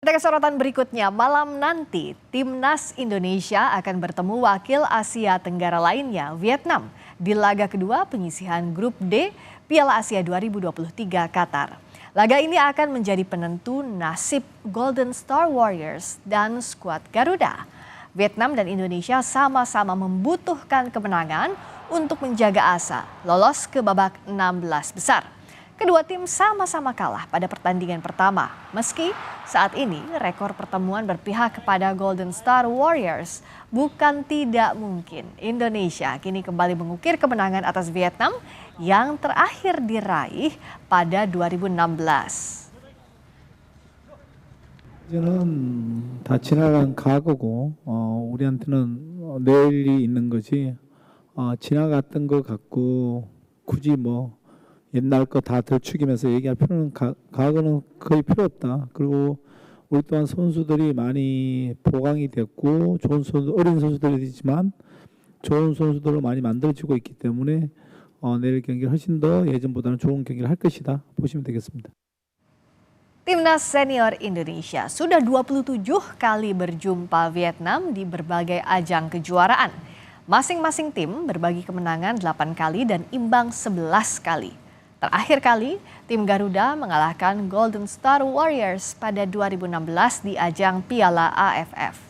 Kita ke sorotan berikutnya, malam nanti Timnas Indonesia akan bertemu wakil Asia Tenggara lainnya, Vietnam, di laga kedua penyisihan Grup D Piala Asia 2023 Qatar. Laga ini akan menjadi penentu nasib Golden Star Warriors dan skuad Garuda. Vietnam dan Indonesia sama-sama membutuhkan kemenangan untuk menjaga asa lolos ke babak 16 besar. Kedua tim sama-sama kalah pada pertandingan pertama. Meski saat ini rekor pertemuan berpihak kepada Golden Star Warriors, bukan tidak mungkin Indonesia kini kembali mengukir kemenangan atas Vietnam yang terakhir diraih pada 2016. 이제는 다 지나간 과거고 우리한테는 내일이 있는 거지 지나갔던 것 같고 굳이 뭐 옛날 거 다 들추기면서 얘기할 필요는 과거는 거의 필요 없다. 그리고 우리 또한 선수들이 많이 보강이 됐고 좋은 선수, 어린 선수들이지만 좋은 선수들로 많이 만들어지고 있기 때문에 내일 경기를 훨씬 더 예전보다는 좋은 경기를 할 것이다 보시면 되겠습니다. Timnas senior Indonesia sudah 27 kali berjumpa Vietnam di berbagai ajang kejuaraan. Masing-masing tim berbagi kemenangan 8 kali dan imbang 11 kali. Terakhir kali, tim Garuda mengalahkan Golden Star Warriors pada 2016 di ajang Piala AFF.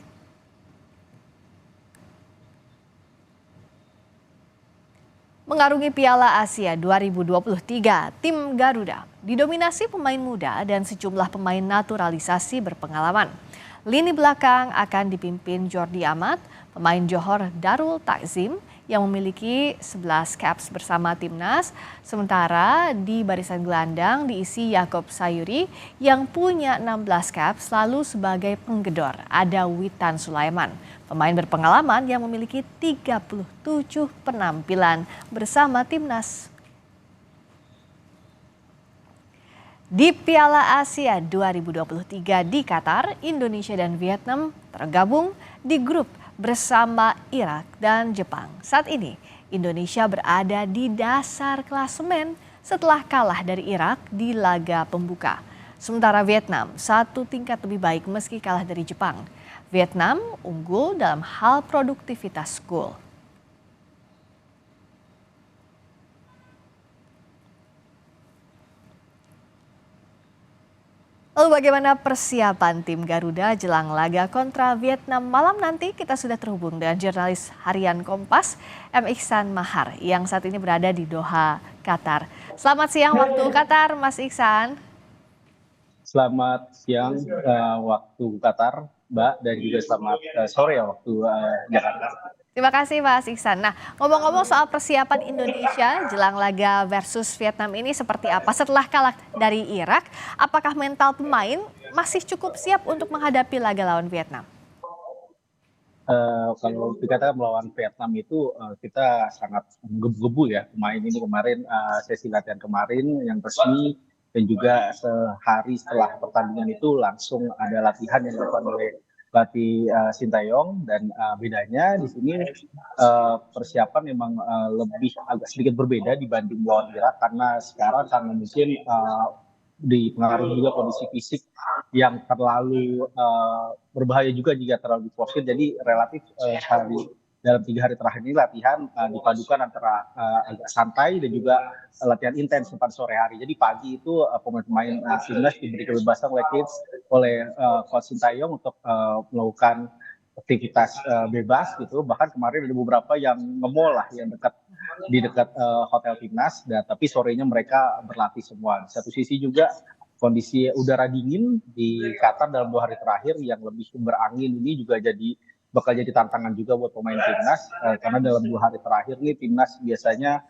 Mengarungi Piala Asia 2023, tim Garuda didominasi pemain muda dan sejumlah pemain naturalisasi berpengalaman. Lini belakang akan dipimpin Jordi Amat, pemain Johor Darul Takzim yang memiliki 11 caps bersama timnas, sementara di barisan gelandang diisi Yaakob Sayuri yang punya 16 caps, lalu sebagai penggedor ada Witan Sulaiman, pemain berpengalaman yang memiliki 37 penampilan bersama timnas. Di Piala Asia 2023 di Qatar, Indonesia dan Vietnam tergabung di grup bersama Irak dan Jepang. Saat ini, Indonesia berada di dasar klasemen setelah kalah dari Irak di laga pembuka. Sementara Vietnam satu tingkat lebih baik meski kalah dari Jepang. Vietnam unggul dalam hal produktivitas gol. Lalu bagaimana persiapan tim Garuda jelang laga kontra Vietnam malam nanti? Kita sudah terhubung dengan jurnalis harian Kompas, M. Iksan Mahar, yang saat ini berada di Doha, Qatar. Selamat siang waktu Qatar, Mas Iksan. Selamat siang waktu Qatar, Mbak, dan juga selamat sore waktu Jakarta. Terima kasih Mas Iksan. Nah, ngomong-ngomong soal persiapan Indonesia jelang laga versus Vietnam ini seperti apa? Setelah kalah dari Irak, apakah mental pemain masih cukup siap untuk menghadapi laga lawan Vietnam? Kalau dikatakan melawan Vietnam itu kita sangat menggebu-gebu ya. Pemain ini kemarin sesi latihan kemarin yang resmi dan juga sehari setelah pertandingan itu langsung ada latihan yang dilakukan oleh pelatih Sintayong, dan bedanya di sini persiapan memang lebih agak sedikit berbeda dibanding melawan Irak karena sekarang mungkin dipengaruhi juga kondisi fisik yang terlalu berbahaya juga jika terlalu diforsir. Jadi relatif dalam 3 hari terakhir ini latihan dipadukan antara agak santai dan juga latihan intens pada sore hari. Jadi pagi itu pemain-pemain timnas diberi kebebasan oleh Coach Sintayong untuk melakukan aktivitas bebas gitu. Bahkan kemarin ada beberapa yang nge-mall lah yang di dekat hotel timnas, tapi sorenya mereka berlatih semua. Di satu sisi juga kondisi udara dingin di Qatar dalam 2 hari terakhir yang lebih berangin ini juga bakal jadi tantangan juga buat pemain timnas karena dalam 2 hari terakhir nih timnas biasanya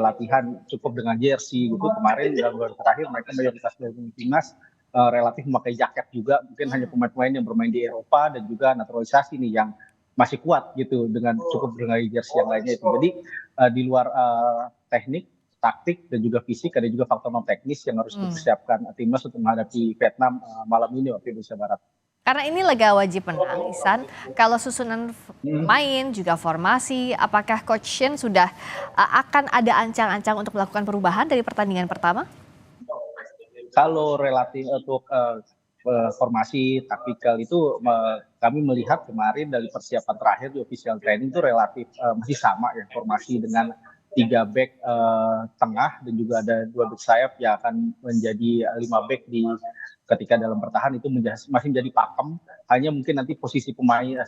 latihan cukup dengan jersey gitu. Kemarin dalam 2 hari terakhir mereka mayoritas dari timnas relatif memakai jaket juga, mungkin hanya pemain-pemain yang bermain di Eropa dan juga naturalisasi nih yang masih kuat gitu dengan cukup dengan jersey yang lainnya itu. Jadi di luar teknik, taktik dan juga fisik ada juga faktor non teknis yang harus dipersiapkan timnas untuk menghadapi Vietnam malam ini waktu Indonesia Barat. Karena ini laga wajib menang, Iksan. Kalau susunan main juga formasi, apakah Coach Shin sudah akan ada ancang-ancang untuk melakukan perubahan dari pertandingan pertama? Kalau relatif untuk formasi taktikal itu kami melihat kemarin dari persiapan terakhir di official training itu relatif masih sama ya formasi dengan 3 back tengah dan juga ada 2 back sayap yang akan menjadi 5 back di ketika dalam bertahan itu masih menjadi pakem. Hanya mungkin nanti posisi pemain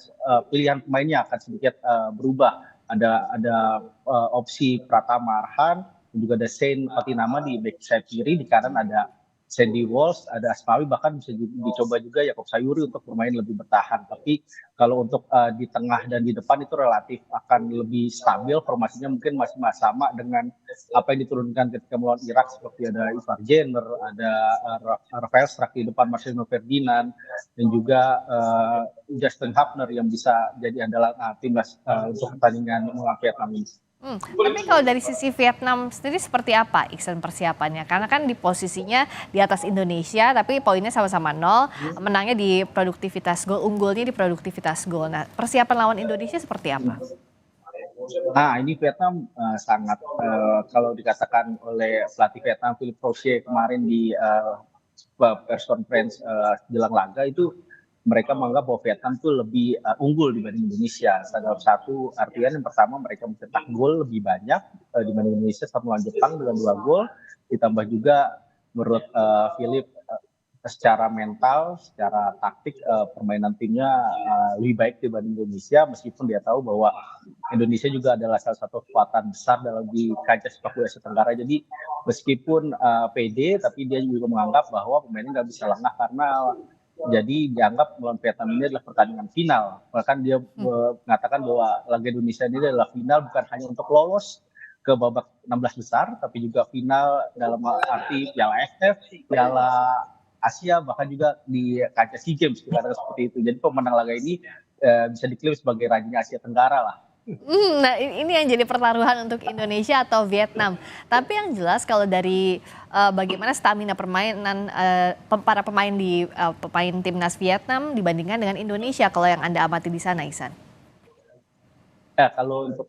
pilihan pemainnya akan sedikit berubah. Ada opsi Pratama Arhan dan juga ada Shane Patinama di back sayap kiri, di kanan ada Sandy Walsh, ada Asmawi, bahkan bisa dicoba juga Yakob Sayuri untuk bermain lebih bertahan. Tapi kalau untuk di tengah dan di depan itu relatif akan lebih stabil, formasinya mungkin masih sama dengan apa yang diturunkan ketika melawan Irak, seperti ada Ivar Jenner, ada Rafael Struijk di depan, Marcelino Ferdinand, dan juga Justin Hubner yang bisa jadi andalan timnas untuk pertandingan melawan Vietnam ini. Tapi kalau dari sisi Vietnam sendiri seperti apa Iksan persiapannya? Karena kan di posisinya di atas Indonesia, tapi poinnya sama-sama 0, menangnya di produktivitas gol, unggulnya di produktivitas gol. Nah, persiapan lawan Indonesia seperti apa? Nah, ini Vietnam sangat kalau dikatakan oleh pelatih Vietnam Philippe Rocher kemarin di press conference jelang laga itu, mereka menganggap bahwa Vietnam itu lebih unggul dibanding Indonesia. Dalam satu artian yang pertama mereka mencetak gol lebih banyak dibanding Indonesia saat melawan Jepang dengan 2 gol. Ditambah juga menurut Philip secara mental, secara taktik permainan timnya lebih baik dibanding Indonesia, meskipun dia tahu bahwa Indonesia juga adalah salah satu kekuatan besar dalam di kancah sepak bola Asia Tenggara. Jadi meskipun PD, tapi dia juga menganggap bahwa pemainnya nggak bisa lengah karena jadi dianggap melawan Vietnam ini adalah pertandingan final. Bahkan dia mengatakan bahwa laga Indonesia ini adalah final bukan hanya untuk lolos ke babak 16 besar, tapi juga final dalam arti Piala AFF, Piala Asia, bahkan juga di kancah SEA Games, dikatakan seperti itu. Jadi pemenang laga ini bisa diklaim sebagai rajanya Asia Tenggara lah. Nah, ini yang jadi pertaruhan untuk Indonesia atau Vietnam. Tapi yang jelas kalau dari bagaimana stamina permainan para pemain pemain timnas Vietnam dibandingkan dengan Indonesia, kalau yang Anda amati di sana, Iksan? Ya, kalau untuk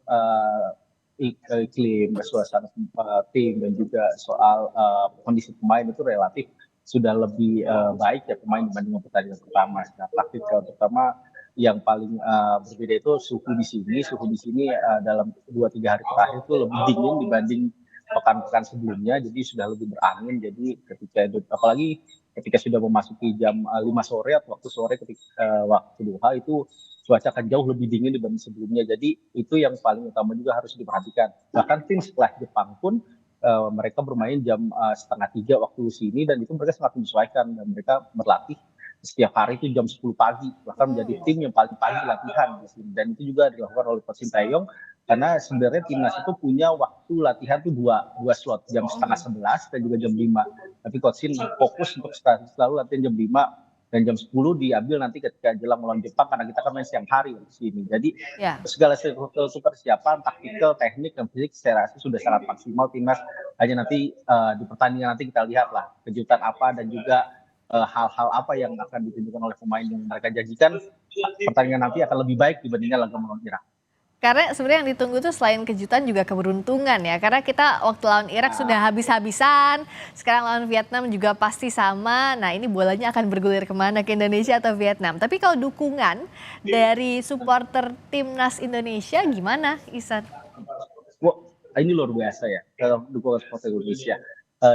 iklim, suasana tim dan juga soal kondisi pemain itu relatif sudah lebih baik ya pemain dibanding pertandingan pertama. Nah, taktikal pertama yang paling berbeda itu suhu di sini. Suhu di sini dalam 2-3 hari terakhir itu lebih dingin dibanding pekan-pekan sebelumnya, jadi sudah lebih berangin. Jadi apalagi ketika sudah memasuki jam 5 sore atau waktu sore ketika waktu duha itu cuaca akan jauh lebih dingin dibanding sebelumnya. Jadi itu yang paling utama juga harus diperhatikan. Bahkan tim setelah Jepang pun mereka bermain jam 2:30 waktu sini, dan itu mereka sangat menyesuaikan dan mereka berlatih setiap hari itu jam 10 pagi, bahkan menjadi tim yang paling pagi latihan di sini. Dan itu juga dilakukan oleh Coach Sintayong, karena sebenarnya timnas itu punya waktu latihan itu dua slot, jam 10:30 dan juga jam 5. Tapi Coach Sin fokus untuk selalu latihan jam 5 dan jam 10 diambil nanti ketika jelang melawan Jepang, karena kita kan main siang hari di sini. Jadi segala sesuatu persiapan, taktikal, teknik, dan fisik saya rasa sudah sangat maksimal timnas. Hanya nanti di pertandingan nanti kita lihatlah kejutan apa dan juga hal-hal apa yang akan ditunjukkan oleh pemain yang mereka janjikan. Pertandingan nanti akan lebih baik dibandingkan laga melawan Irak. Karena sebenarnya yang ditunggu tuh selain kejutan juga keberuntungan ya. Karena kita waktu lawan Irak sudah habis-habisan, sekarang lawan Vietnam juga pasti sama. Nah, ini bolanya akan bergulir kemana, ke Indonesia atau Vietnam. Tapi kalau dukungan dari supporter timnas Indonesia gimana, Iksan? Wah, ini luar biasa ya kalau dukungan supporter Indonesia.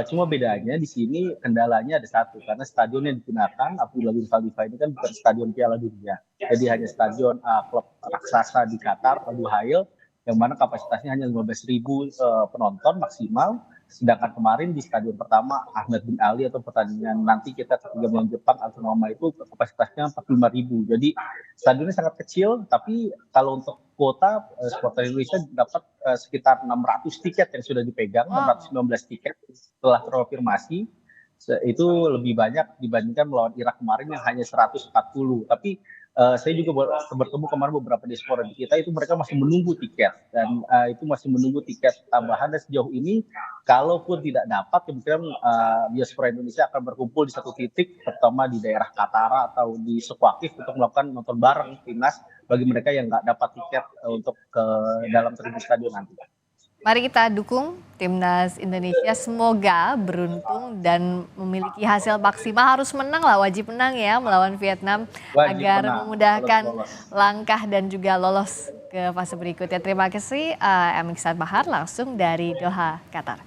Cuma bedanya di sini kendalanya ada satu, karena stadion yang digunakan Abdullah bin Khalifa ini kan bukan stadion Piala Dunia, jadi hanya stadion klub raksasa di Qatar, Al Duhail, yang mana kapasitasnya hanya 15.000 penonton maksimal. Sedangkan kemarin di stadion pertama Ahmed bin Ali atau pertandingan nanti kita ketiga melawan Jepang Altonoma itu kapasitasnya 45.000. Jadi stadionnya sangat kecil, tapi kalau untuk kuota supporter Indonesia dapat sekitar 600 tiket yang sudah dipegang, 619 tiket setelah terkonfirmasi. Itu lebih banyak dibandingkan melawan Irak kemarin yang hanya 140. Tapi saya juga bertemu kemarin beberapa diaspora di kita, itu mereka masih menunggu tiket, dan itu masih menunggu tiket tambahan. Dan sejauh ini kalaupun tidak dapat, kemungkinan diaspora Indonesia akan berkumpul di satu titik, terutama di daerah Qatar atau di Sekuakif, untuk melakukan nonton bareng timnas bagi mereka yang nggak dapat tiket untuk ke dalam tribun stadion nanti. Mari kita dukung timnas Indonesia, semoga beruntung dan memiliki hasil maksimal. Harus menang lah, wajib menang ya melawan Vietnam Wajib agar menang, memudahkan harus lolos. langkah dan juga lolos ke fase berikutnya. Terima kasih Emik Bahar langsung dari Doha, Qatar.